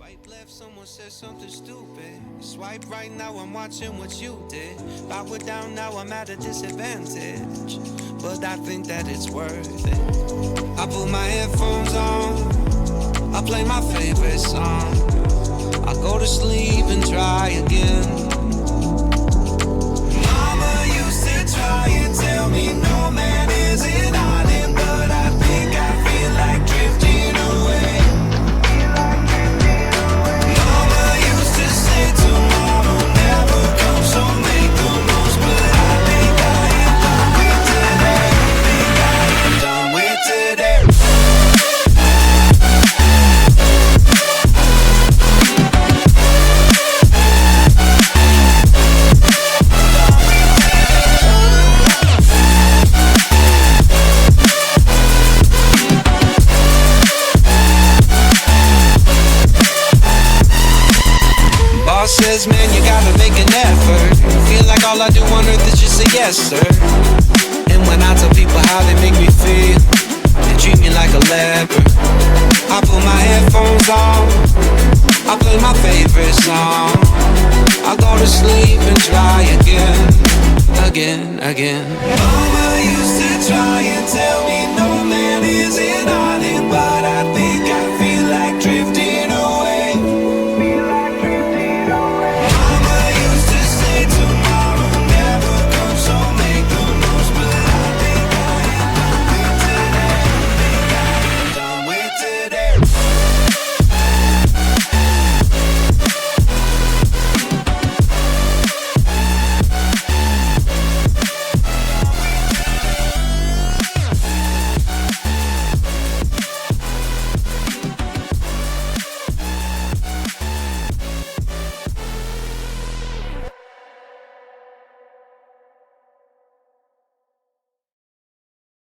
Swipe left, someone said something stupid. Swipe right, now I'm watching what you did. Backward down, now I'm at a disadvantage. But I think that it's worth it. I put my headphones on, I play my favorite song. I go to sleep and try again. Mama used to try and tell me no man is an island, but I think I feel like drifting away. Mama used to say tomorrow never comes, so make the most, but I think I am done with today. Think I am done with today. Boss says, man, you gotta make an effort. Feel like all I do on earth is just say yes, sir. And when I tell people how they make me feel, they treat me like a leper. I put my headphones on, I play my favorite song. I go to sleep and try again, again, again. Mama used to try